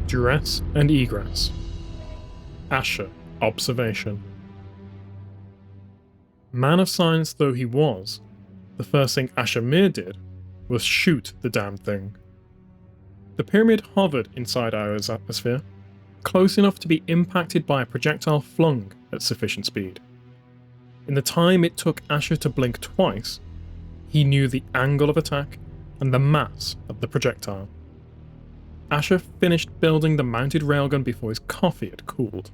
Duress and Egress. Asher observation. Man of science though he was, the first thing Asher Mir did was shoot the damned thing. The pyramid hovered inside Io's atmosphere, close enough to be impacted by a projectile flung at sufficient speed. In the time it took Asher to blink twice, he knew the angle of attack and the mass of the projectile. Asher finished building the mounted railgun before his coffee had cooled.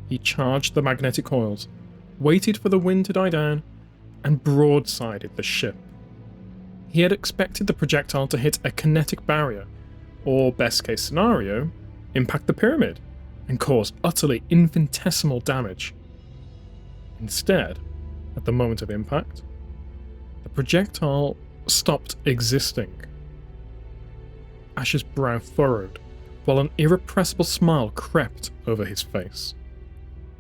He charged the magnetic coils, waited for the wind to die down, and broadsided the ship. He had expected the projectile to hit a kinetic barrier, or best case scenario, impact the pyramid, and cause utterly infinitesimal damage. Instead, at the moment of impact, the projectile stopped existing. Asher's brow furrowed, while an irrepressible smile crept over his face.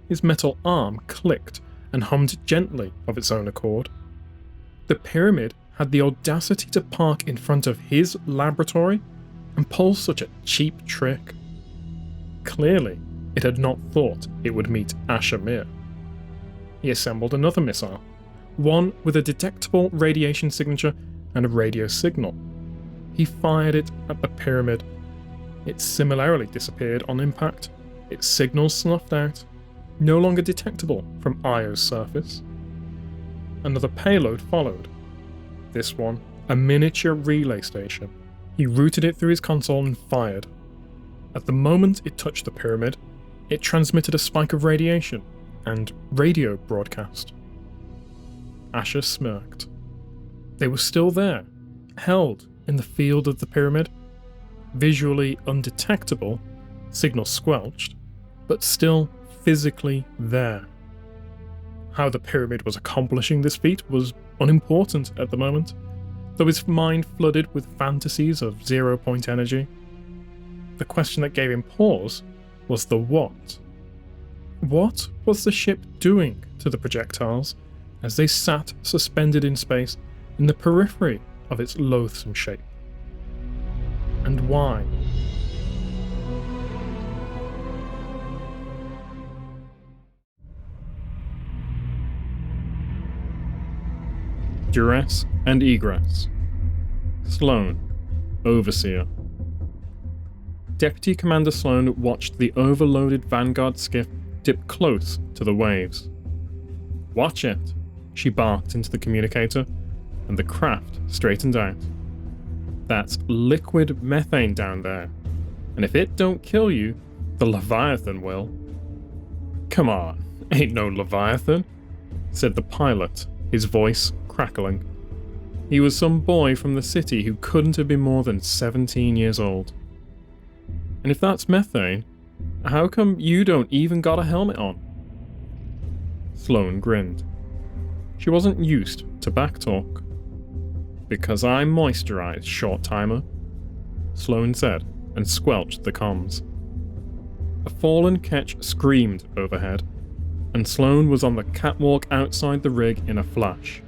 His metal arm clicked and hummed gently of its own accord. The pyramid had the audacity to park in front of his laboratory and pull such a cheap trick. Clearly, it had not thought it would meet Asher Mir. He assembled another missile, one with a detectable radiation signature and a radio signal. He fired it at the pyramid. It similarly disappeared on impact, its signals snuffed out, no longer detectable from Io's surface. Another payload followed. This one, a miniature relay station. He routed it through his console and fired. At the moment it touched the pyramid, it transmitted a spike of radiation and radio broadcast. Asher smirked. They were still there, held in the field of the pyramid, visually undetectable, signal squelched, but still physically there. How the pyramid was accomplishing this feat was unimportant at the moment, though his mind flooded with fantasies of zero-point energy. The question that gave him pause was the what. What was the ship doing to the projectiles as they sat suspended in space in the periphery of its loathsome shape? And why? Duress and Egress. Sloane, Overseer. Deputy Commander Sloane watched the overloaded Vanguard skiff dip close to the waves. "Watch it," she barked into the communicator, and the craft straightened out. "That's liquid methane down there, and if it don't kill you, the Leviathan will." "Come on, ain't no Leviathan," said the pilot, his voice crackling. He was some boy from the city who couldn't have been more than 17 years old. "And if that's methane, how come you don't even got a helmet on?" Sloane grinned. She wasn't used to backtalk. "Because I'm moisturized, short-timer," Sloane said, and squelched the comms. A fallen ketch screamed overhead, and Sloane was on the catwalk outside the rig in a flash.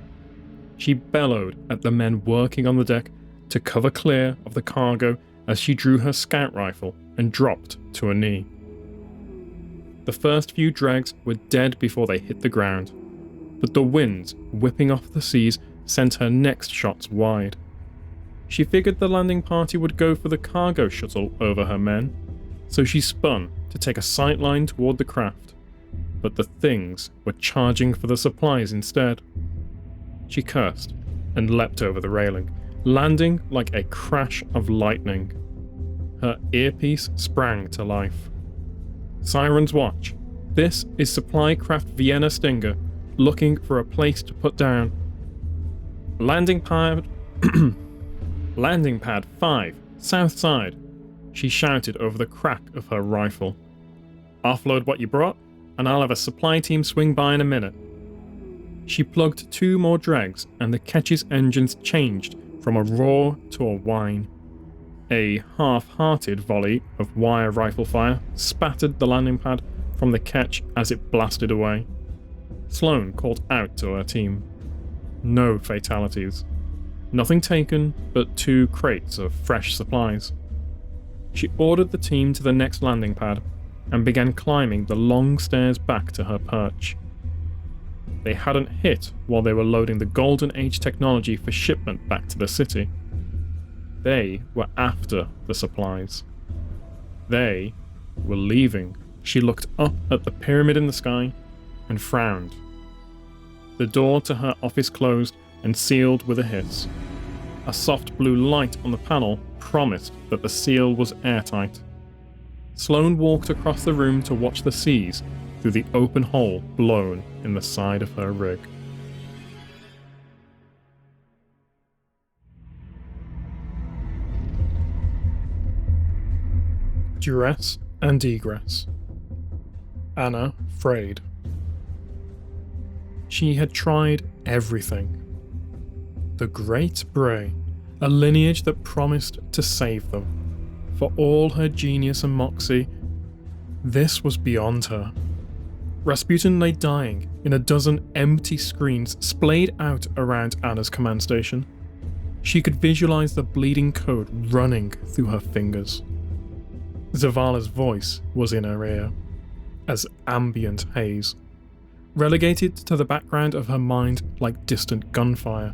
She bellowed at the men working on the deck to cover clear of the cargo as she drew her scout rifle and dropped to a knee. The first few dregs were dead before they hit the ground, but the winds whipping off the seas sent her next shots wide. She figured the landing party would go for the cargo shuttle over her men, so she spun to take a sightline toward the craft, but the things were charging for the supplies instead. She cursed and leapt over the railing, landing like a crash of lightning. Her earpiece sprang to life. "Sirens watch. This is supply craft Vienna Stinger, looking for a place to put down. Landing pad 5, south side," she shouted over the crack of her rifle. "Offload what you brought, and I'll have a supply team swing by in a minute." She plugged 2 more dregs, and the ketch's engines changed from a roar to a whine. A half-hearted volley of wire rifle fire spattered the landing pad from the ketch as it blasted away. Sloane called out to her team. No fatalities. Nothing taken but 2 crates of fresh supplies. She ordered the team to the next landing pad and began climbing the long stairs back to her perch. They hadn't hit while they were loading the Golden Age technology for shipment back to the city. They were after the supplies. They were leaving. She looked up at the pyramid in the sky and frowned. The door to her office closed and sealed with a hiss. A soft blue light on the panel promised that the seal was airtight. Sloane walked across the room to watch the seas through the open hole blown in the side of her rig. Duress and Egress. Anna Frayed. She had tried everything. The Great Bray, a lineage that promised to save them. For all her genius and moxie, this was beyond her. Rasputin lay dying in a dozen empty screens splayed out around Anna's command station. She could visualize the bleeding code running through her fingers. Zavala's voice was in her ear, as ambient haze, relegated to the background of her mind like distant gunfire.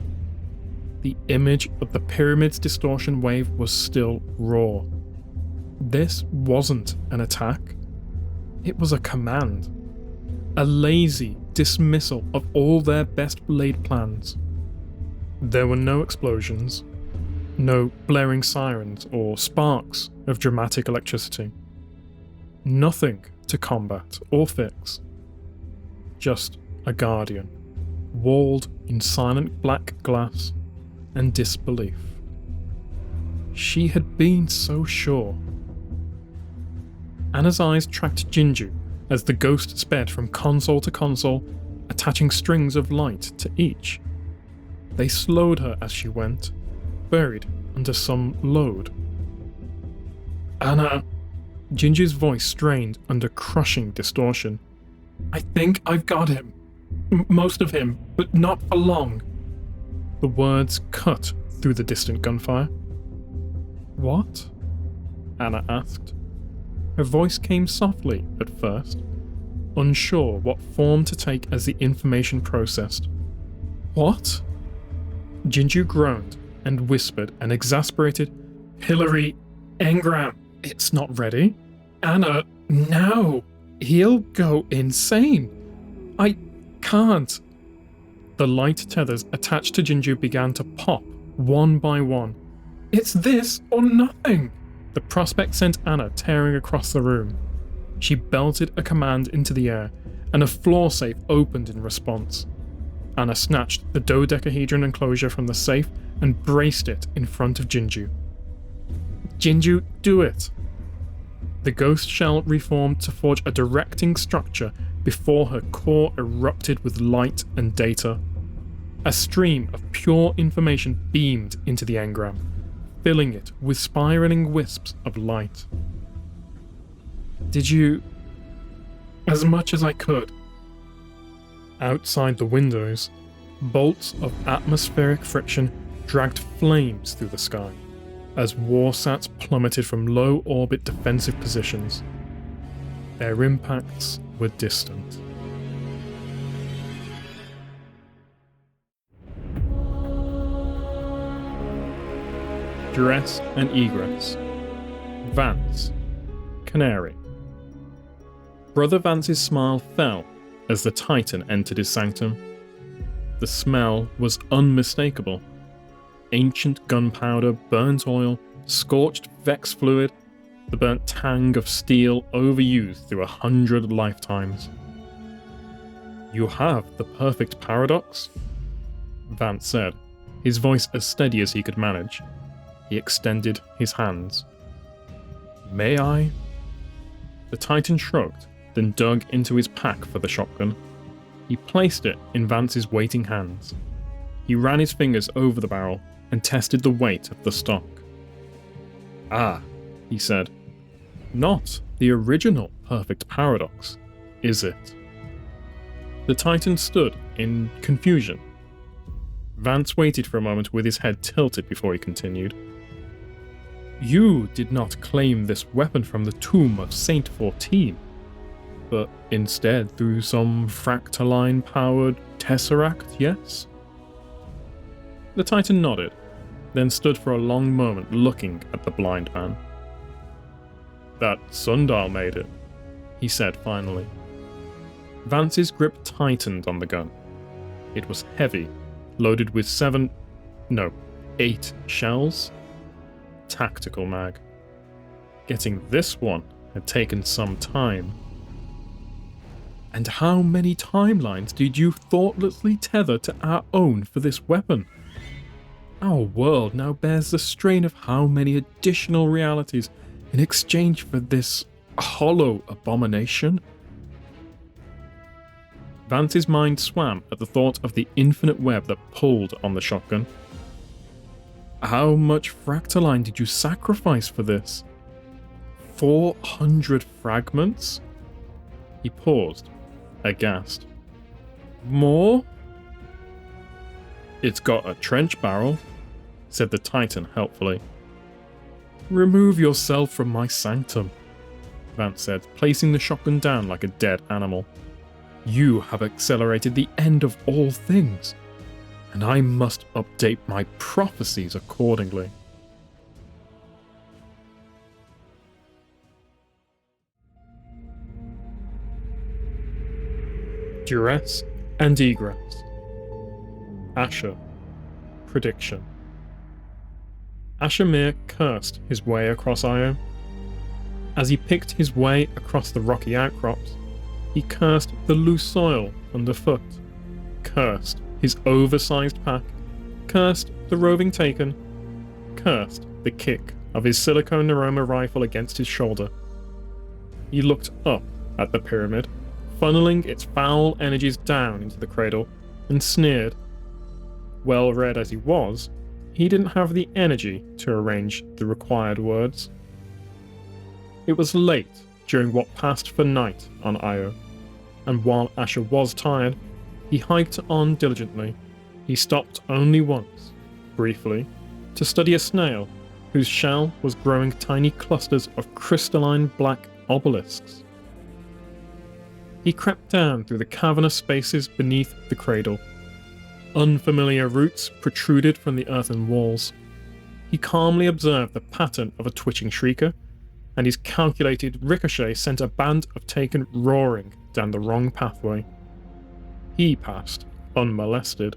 The image of the pyramid's distortion wave was still raw. This wasn't an attack. It was a command. A lazy dismissal of all their best laid plans. There were no explosions, no blaring sirens or sparks of dramatic electricity. Nothing to combat or fix. Just a guardian, walled in silent black glass and disbelief. She had been so sure. Anna's eyes tracked Jinju as the ghost sped from console to console, attaching strings of light to each. They slowed her as she went, buried under some load. Anna! Jinju's voice strained under crushing distortion. I think I've got him. Most of him, but not for long. The words cut through the distant gunfire. What? Anna asked. Her voice came softly at first, unsure what form to take as the information processed. What? Jinju groaned and whispered an exasperated, Hillary, Engram, it's not ready. Anna, no! He'll go insane! I can't! The light tethers attached to Jinju began to pop, one by one. It's this or nothing! The prospect sent Anna tearing across the room. She belted a command into the air, and a floor safe opened in response. Anna snatched the dodecahedron enclosure from the safe and braced it in front of Jinju. Jinju, do it! The ghost shell reformed to forge a directing structure before her core erupted with light and data. A stream of pure information beamed into the engram, filling it with spiraling wisps of light. Did you... As much as I could. Outside the windows, bolts of atmospheric friction dragged flames through the sky, as warsats plummeted from low-orbit defensive positions. Their impacts were distant. Duress and Egress. Vance. Canary. Brother Vance's smile fell as the Titan entered his sanctum. The smell was unmistakable. Ancient gunpowder, burnt oil, scorched Vex fluid, the burnt tang of steel overused through 100 lifetimes. You have the perfect paradox? Vance said, his voice as steady as he could manage. He extended his hands. May I? The Titan shrugged, then dug into his pack for the shotgun. He placed it in Vance's waiting hands. He ran his fingers over the barrel and tested the weight of the stock. Ah, he said. Not the original perfect paradox, is it? The Titan stood in confusion. Vance waited for a moment with his head tilted before he continued. You did not claim this weapon from the tomb of Saint 14, but instead through some fractaline-powered tesseract, yes? The Titan nodded, then stood for a long moment looking at the blind man. That sundial made it, he said finally. Vance's grip tightened on the gun. It was heavy, loaded with 8 shells. Tactical mag. Getting this one had taken some time. And how many timelines did you thoughtlessly tether to our own for this weapon? Our world now bears the strain of how many additional realities in exchange for this hollow abomination? Vance's mind swam at the thought of the infinite web that pulled on the shotgun. How much fractaline did you sacrifice for this? 400 fragments? He paused, aghast. More? It's got a trench barrel, said the Titan helpfully. Remove yourself from my sanctum, Vance said, placing the shotgun down like a dead animal. You have accelerated the end of all things, and I must update my prophecies accordingly. Duress and Egress. Asher. Prediction. Asher cursed his way across Io. As he picked his way across the rocky outcrops, he cursed the loose soil underfoot, cursed his oversized pack, cursed the roving taken, cursed the kick of his silicone neuroma rifle against his shoulder. He looked up at the pyramid, funneling its foul energies down into the cradle, and sneered. Well read as he was, he didn't have the energy to arrange the required words. It was late during what passed for night on Io, and while Asher was tired, he hiked on diligently. He stopped only once, briefly, to study a snail whose shell was growing tiny clusters of crystalline black obelisks. He crept down through the cavernous spaces beneath the cradle. Unfamiliar roots protruded from the earthen walls. He calmly observed the pattern of a twitching shrieker, and his calculated ricochet sent a band of taken roaring down the wrong pathway. He passed unmolested.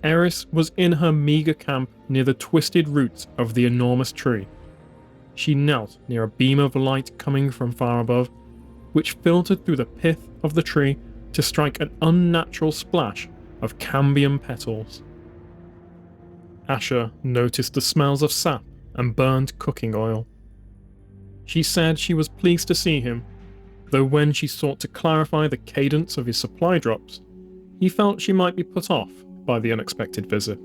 Eris was in her meagre camp near the twisted roots of the enormous tree. She knelt near a beam of light coming from far above, which filtered through the pith of the tree to strike an unnatural splash of cambium petals. Asher noticed the smells of sap and burned cooking oil. She said she was pleased to see him, though when she sought to clarify the cadence of his supply drops, he felt she might be put off by the unexpected visit.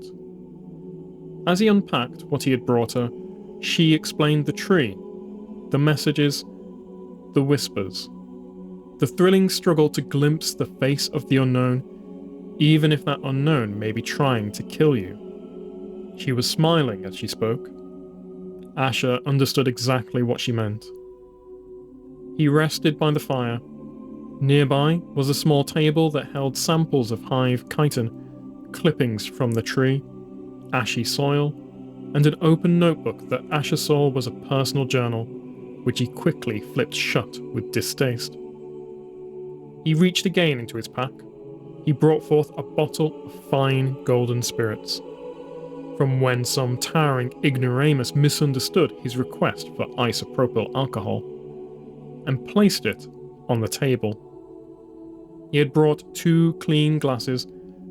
As he unpacked what he had brought her, she explained the tree, the messages, the whispers, the thrilling struggle to glimpse the face of the unknown, even if that unknown may be trying to kill you. She was smiling as she spoke. Asher understood exactly what she meant. He rested by the fire. Nearby was a small table that held samples of hive chitin, clippings from the tree, ashy soil, and an open notebook that Asher saw was a personal journal, which he quickly flipped shut with distaste. He reached again into his pack. He brought forth a bottle of fine golden spirits, from when some towering ignoramus misunderstood his request for isopropyl alcohol, and placed it on the table. He had brought 2 clean glasses,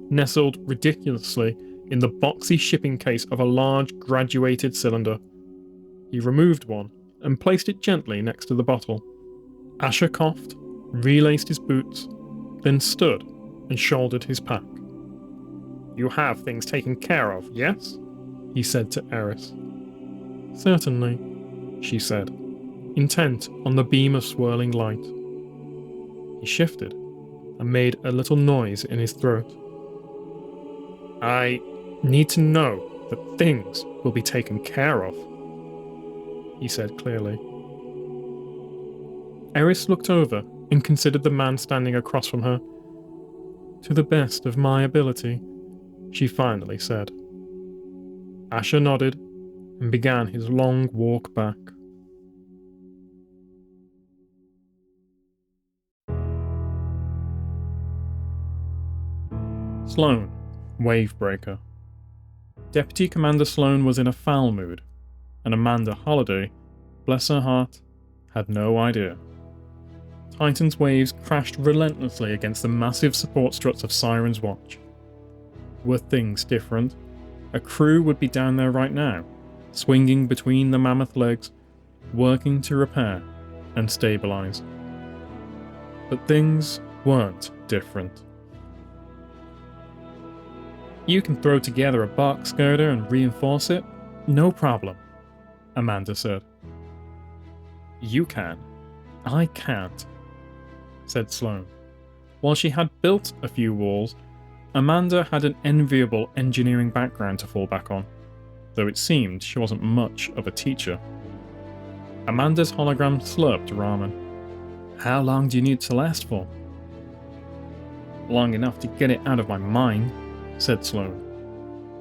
nestled ridiculously in the boxy shipping case of a large graduated cylinder. He removed one and placed it gently next to the bottle. Asher coughed, relaced his boots, then stood and shouldered his pack. You have things taken care of, yes? He said to Eris. Certainly, she said, intent on the beam of swirling light. He shifted and made a little noise in his throat. I need to know that things will be taken care of, he said clearly. Eris looked over and considered the man standing across from her. To the best of my ability, she finally said. Asher nodded and began his long walk back. Sloane, Wavebreaker. Deputy Commander Sloane was in a foul mood, and Amanda Holliday, bless her heart, had no idea. Titan's waves crashed relentlessly against the massive support struts of Siren's Watch. Were things different, a crew would be down there right now, swinging between the mammoth legs, working to repair and stabilize. But things weren't different. You can throw together a box girder and reinforce it, no problem, Amanda said. You can. I can't, said Sloane. While she had built a few walls, Amanda had an enviable engineering background to fall back on, though it seemed she wasn't much of a teacher. Amanda's hologram slurped ramen. How long do you need to last for? Long enough to get it out of my mind, said Sloane.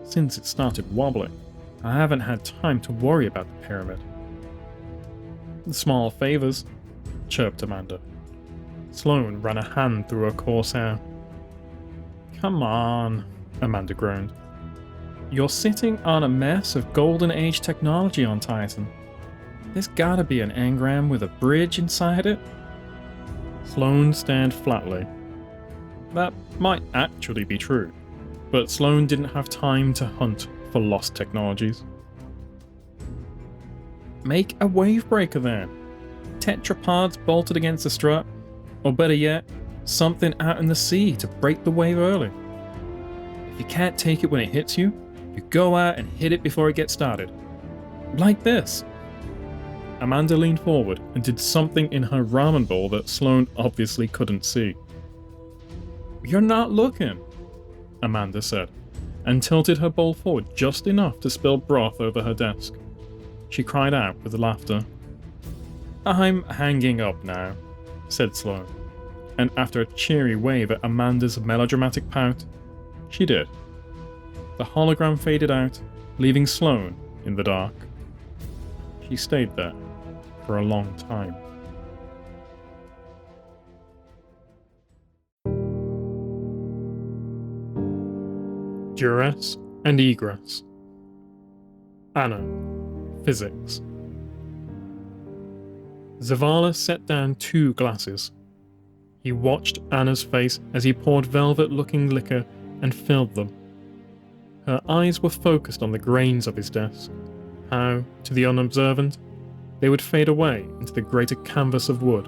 Since it started wobbling, I haven't had time to worry about the pyramid. Small favors, chirped Amanda. Sloane ran a hand through her coarse hair. Come on, Amanda groaned. You're sitting on a mess of Golden Age technology on Titan. There's gotta be an engram with a bridge inside it. Sloane stared flatly. That might actually be true, but Sloane didn't have time to hunt for lost technologies. Make a wavebreaker then. Tetrapods bolted against the strut, or better yet, something out in the sea to break the wave early. If you can't take it when it hits you, you go out and hit it before it gets started. Like this. Amanda leaned forward and did something in her ramen bowl that Sloane obviously couldn't see. You're not looking, Amanda said, and tilted her bowl forward just enough to spill broth over her desk. She cried out with laughter. I'm hanging up now, said Sloane, and after a cheery wave at Amanda's melodramatic pout, she did. The hologram faded out, leaving Sloane in the dark. She stayed there for a long time. Duress and Egress. Anna, Physics. Zavala set down 2 glasses. He watched Anna's face as he poured velvet-looking liquor and filled them. Her eyes were focused on the grains of his desk, how, to the unobservant, they would fade away into the greater canvas of wood,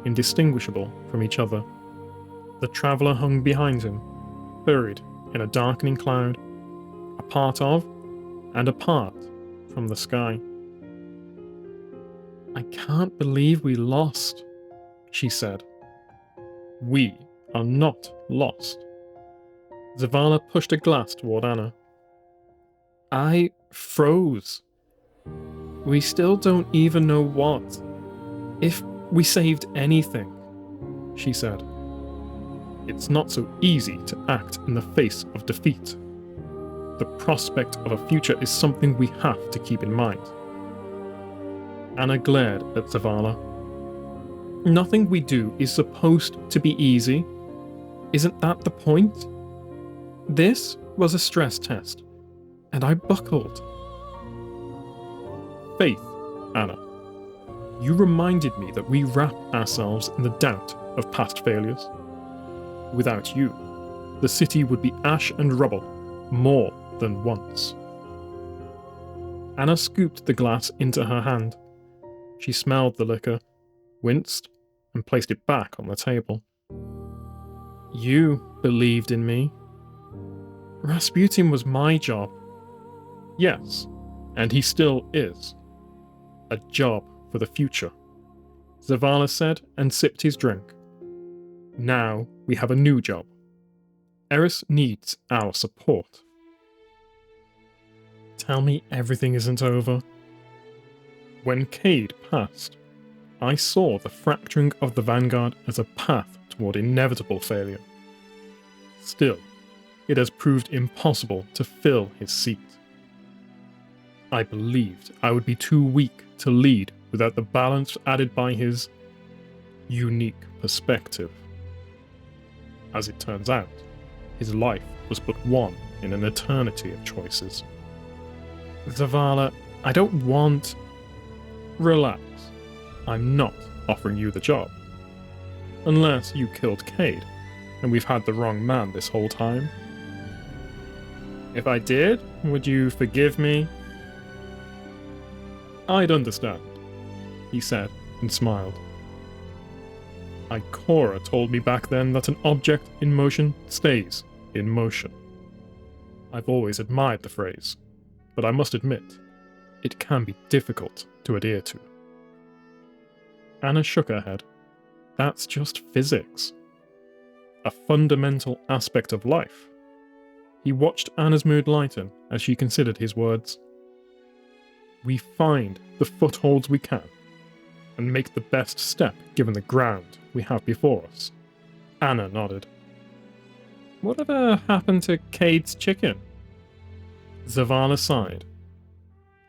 indistinguishable from each other. The traveller hung behind him, buried in a darkening cloud, a part of and apart from the sky. I can't believe we lost, she said. We are not lost. Zavala pushed a glass toward Anna. I froze. We still don't even know what. If we saved anything, she said. It's not so easy to act in the face of defeat. The prospect of a future is something we have to keep in mind. Anna glared at Zavala. Nothing we do is supposed to be easy. Isn't that the point? This was a stress test, and I buckled. Faith, Anna. You reminded me that we wrap ourselves in the doubt of past failures. Without you, the city would be ash and rubble more than once. Anna scooped the glass into her hand. She smelled the liquor, winced, and placed it back on the table. You believed in me. Rasputin was my job. Yes, and he still is. A job for the future, Zavala said and sipped his drink. Now we have a new job. Eris needs our support. Tell me everything isn't over. When Cade passed, I saw the fracturing of the Vanguard as a path toward inevitable failure. Still, it has proved impossible to fill his seat. I believed I would be too weak to lead without the balance added by his unique perspective. As it turns out, his life was but one in an eternity of choices. Zavala, I don't want... Relax. I'm not offering you the job. Unless you killed Cade, and we've had the wrong man this whole time. If I did, would you forgive me? I'd understand, he said, and smiled. Ikora told me back then that an object in motion stays in motion. I've always admired the phrase, but I must admit, it can be difficult to adhere to. Anna shook her head. That's just physics. A fundamental aspect of life. He watched Anna's mood lighten as she considered his words. We find the footholds we can, and make the best step given the ground we have before us. Anna nodded. Whatever happened to Cade's chicken? Zavala sighed.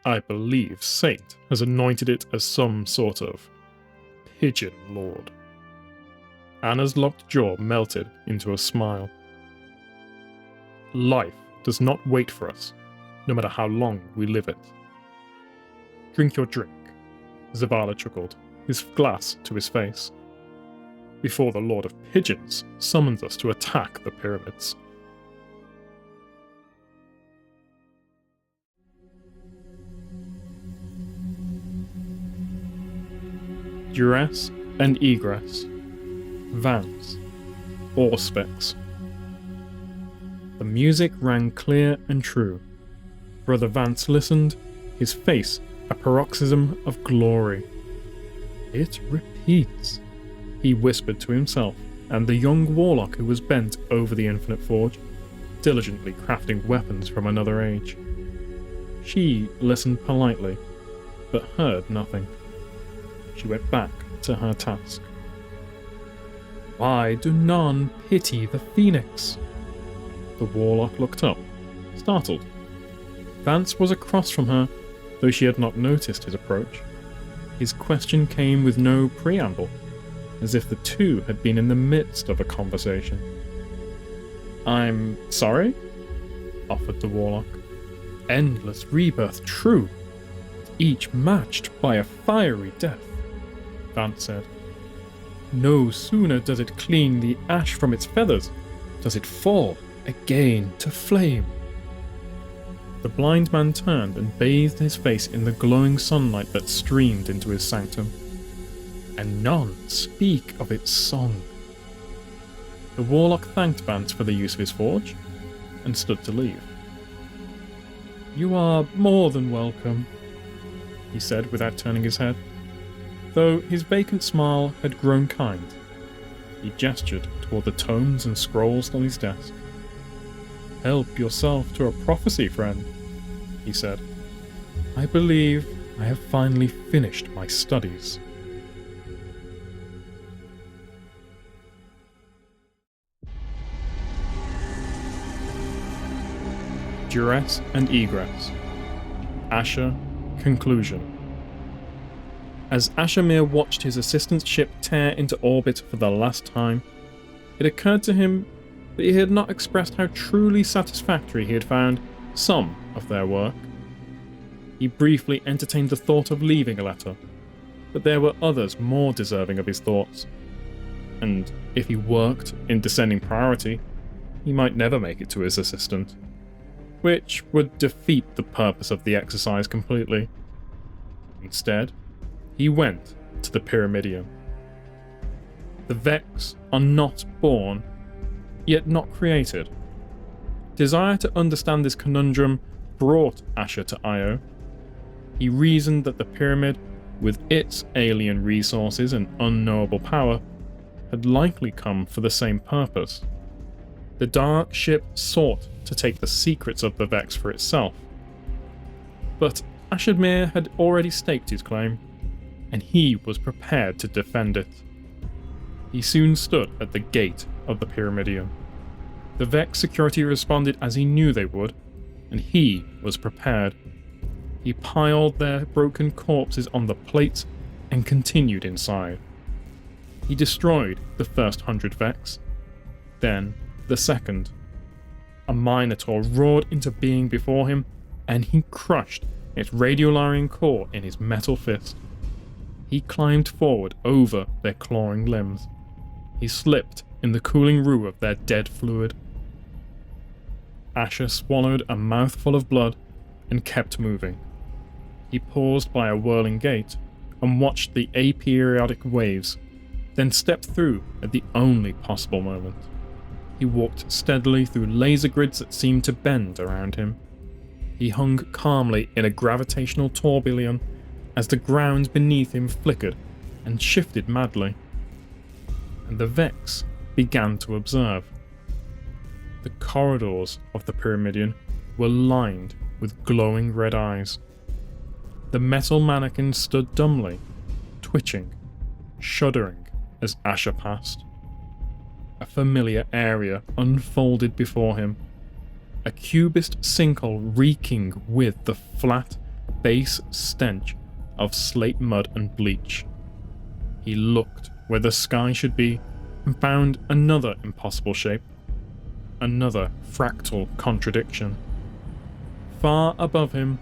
I believe Saint has anointed it as some sort of pigeon lord. Anna's locked jaw melted into a smile. Life does not wait for us, no matter how long we live it. Drink your drink, Zavala chuckled, his glass to his face. Before the Lord of Pigeons summons us to attack the pyramids. Duress and Egress. Vance. Auspex. The music rang clear and true. Brother Vance listened, his face a paroxysm of glory. It repeats, he whispered to himself, and the young warlock who was bent over the infinite forge, diligently crafting weapons from another age. She listened politely, but heard nothing. She went back to her task. Why do none pity the phoenix? The warlock looked up, startled. Vance was across from her, though she had not noticed his approach. His question came with no preamble, as if the two had been in the midst of a conversation. I'm sorry? Offered the warlock. Endless rebirth true, each matched by a fiery death, Vance said. No sooner does it clean the ash from its feathers, does it fall again to flame. The blind man turned and bathed his face in the glowing sunlight that streamed into his sanctum. And none speak of its song. The warlock thanked Vance for the use of his forge, and stood to leave. You are more than welcome, he said without turning his head, though his vacant smile had grown kind. He gestured toward the tomes and scrolls on his desk. Help yourself to a prophecy, friend, he said. I believe I have finally finished my studies. Duress and Egress. Asher, conclusion. As Ashamir watched his assistant's ship tear into orbit for the last time, it occurred to him that he had not expressed how truly satisfactory he had found some of their work. He briefly entertained the thought of leaving a letter, but there were others more deserving of his thoughts. And if he worked in descending priority, he might never make it to his assistant, which would defeat the purpose of the exercise completely. Instead, he went to the Pyramidion. The Vex are not born, yet not created. Desire to understand this conundrum brought Asher to Io. He reasoned that the pyramid, with its alien resources and unknowable power, had likely come for the same purpose. The dark ship sought to take the secrets of the Vex for itself. But Ashadmir had already staked his claim, and he was prepared to defend it. He soon stood at the gate of the Pyramidion. The Vex security responded as he knew they would, and he was prepared. He piled their broken corpses on the plates and continued inside. He destroyed the first 100 Vex, then the second. A Minotaur roared into being before him, and he crushed its Radiolarian core in his metal fist. He climbed forward over their clawing limbs. He slipped in the cooling rue of their dead fluid. Asher swallowed a mouthful of blood and kept moving. He paused by a whirling gate and watched the aperiodic waves, then stepped through at the only possible moment. He walked steadily through laser grids that seemed to bend around him. He hung calmly in a gravitational tourbillon as the ground beneath him flickered and shifted madly. And the Vex began to observe. The corridors of the Pyramidion were lined with glowing red eyes. The metal mannequin stood dumbly, twitching, shuddering as Asher passed. A familiar area unfolded before him, a cubist sinkhole reeking with the flat, base stench of slate mud and bleach. He looked where the sky should be and found another impossible shape, another fractal contradiction. Far above him,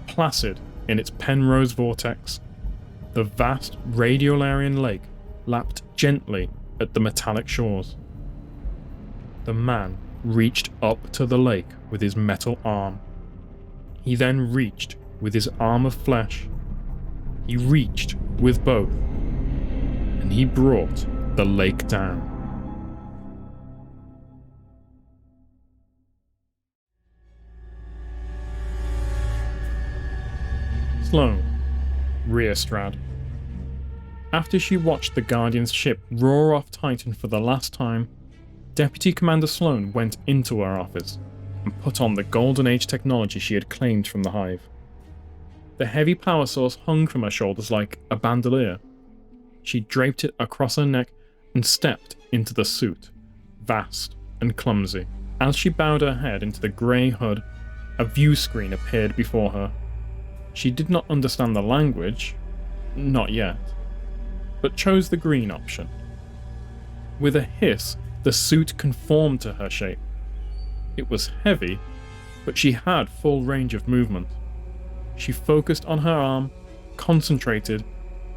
placid in its Penrose vortex, the vast Radiolarian lake lapped gently at the metallic shores. The man reached up to the lake with his metal arm. He then reached with his arm of flesh. He reached with both, and he brought the lake down. Sloane, Riastrad. After she watched the Guardian's ship roar off Titan for the last time, Deputy Commander Sloane went into her office and put on the Golden Age technology she had claimed from the Hive. The heavy power source hung from her shoulders like a bandolier. She draped it across her neck and stepped into the suit, vast and clumsy. As she bowed her head into the grey hood, a view screen appeared before her. She did not understand the language, not yet, but chose the green option. With a hiss, the suit conformed to her shape. It was heavy, but she had full range of movement. She focused on her arm, concentrated,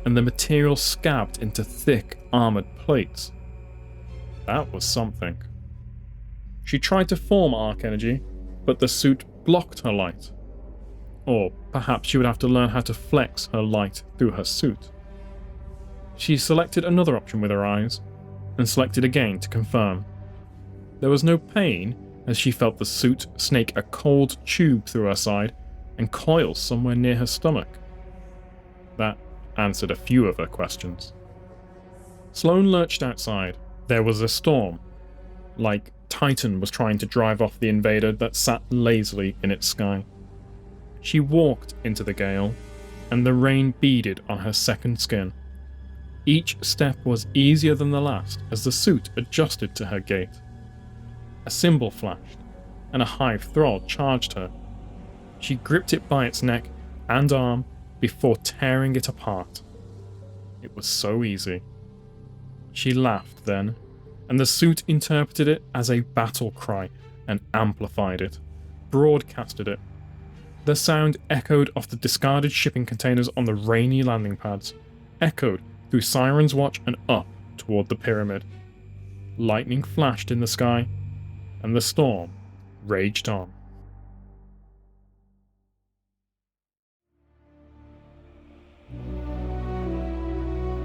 and the material scabbed into thick, armoured plates. That was something. She tried to form arc energy, but the suit blocked her light. Or perhaps she would have to learn how to flex her light through her suit. She selected another option with her eyes, and selected again to confirm. There was no pain as she felt the suit snake a cold tube through her side and coil somewhere near her stomach. That answered a few of her questions. Sloane lurched outside. There was a storm, like Titan was trying to drive off the invader that sat lazily in its sky. She walked into the gale, and the rain beaded on her second skin. Each step was easier than the last as the suit adjusted to her gait. A symbol flashed, and a Hive thrall charged her. She gripped it by its neck and arm before tearing it apart. It was so easy. She laughed then, and the suit interpreted it as a battle cry and amplified it, broadcasted it. The sound echoed off the discarded shipping containers on the rainy landing pads, echoed through Siren's Watch and up toward the pyramid. Lightning flashed in the sky, and the storm raged on.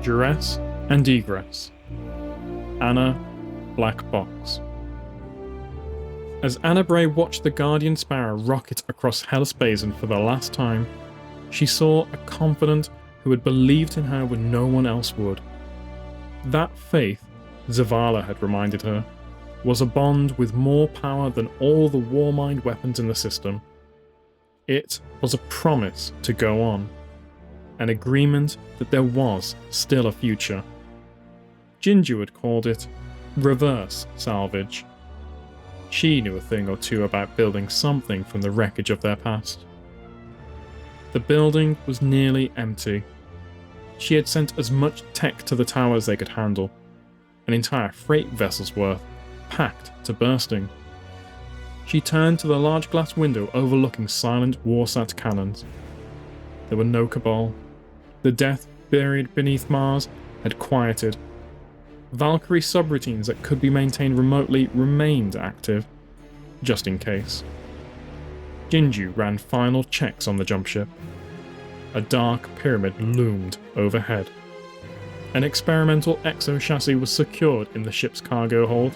Duress and Egress. Anna, Black Box. As Anna Bray watched the Guardian Sparrow rocket across Hellas Basin for the last time, she saw a confidant who had believed in her when no one else would. That faith, Zavala had reminded her, was a bond with more power than all the Warmind weapons in the system. It was a promise to go on, an agreement that there was still a future. Ginger had called it reverse salvage. She knew a thing or two about building something from the wreckage of their past. The building was nearly empty. She had sent as much tech to the tower as they could handle, an entire freight vessel's worth, packed to bursting. She turned to the large glass window overlooking silent Warsat cannons. There were no Cabal. The death buried beneath Mars had quieted. Valkyrie subroutines that could be maintained remotely remained active, just in case. Jinju ran final checks on the jump ship. A dark pyramid loomed overhead. An experimental exo chassis was secured in the ship's cargo hold.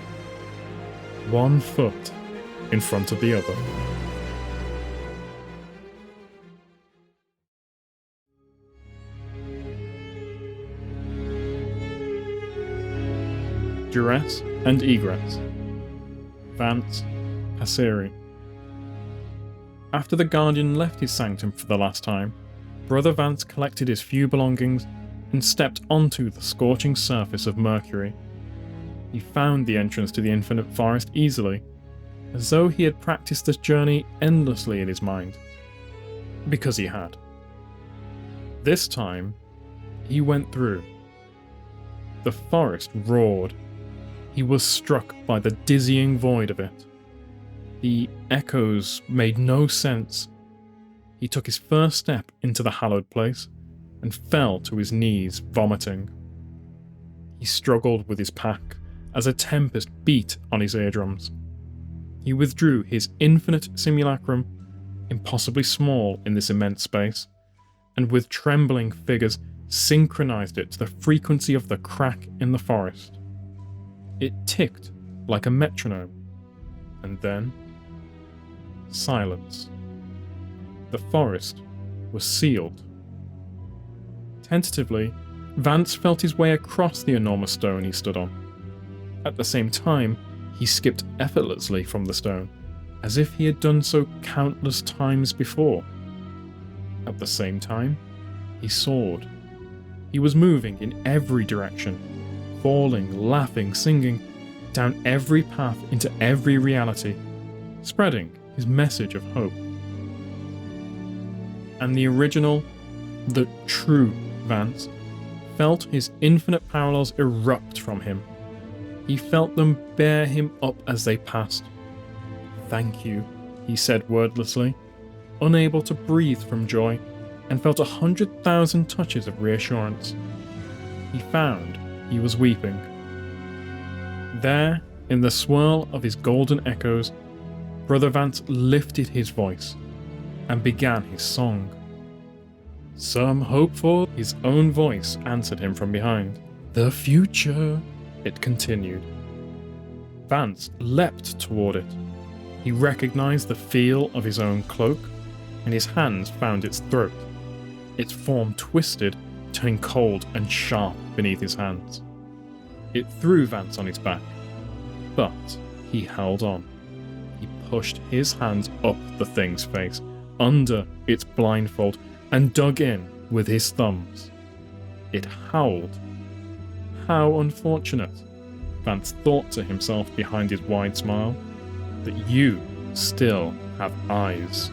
1 foot in front of the other. Duress and Egress. Vance, Passeri. After the Guardian left his sanctum for the last time, Brother Vance collected his few belongings and stepped onto the scorching surface of Mercury. He found the entrance to the Infinite Forest easily, as though he had practiced this journey endlessly in his mind. Because he had. This time, he went through. The forest roared. He was struck by the dizzying void of it. The echoes made no sense. He took his first step into the hallowed place and fell to his knees, vomiting. He struggled with his pack as a tempest beat on his eardrums. He withdrew his infinite simulacrum, impossibly small in this immense space, and with trembling figures synchronized it to the frequency of the crack in the forest. It ticked like a metronome, and then silence. The forest was sealed. Tentatively, Vance felt his way across the enormous stone he stood on. At the same time, he skipped effortlessly from the stone, as if he had done so countless times before. At the same time, he soared. He was moving in every direction, falling, laughing, singing, down every path into every reality, spreading his message of hope. And the original, the true Vance, felt his infinite parallels erupt from him. He felt them bear him up as they passed. "Thank you," he said wordlessly, unable to breathe from joy, and felt 100,000 touches of reassurance. He found he was weeping. There, in the swirl of his golden echoes, Brother Vance lifted his voice and began his song. Some hope for his own voice answered him from behind. "The future," it continued. Vance leapt toward it. He recognized the feel of his own cloak, and his hands found its throat. Its form twisted, turning cold and sharp beneath his hands. It threw Vance on his back, but he held on. He pushed his hands up the thing's face, under its blindfold, and dug in with his thumbs. It howled. How unfortunate, Vance thought to himself behind his wide smile, that you still have eyes.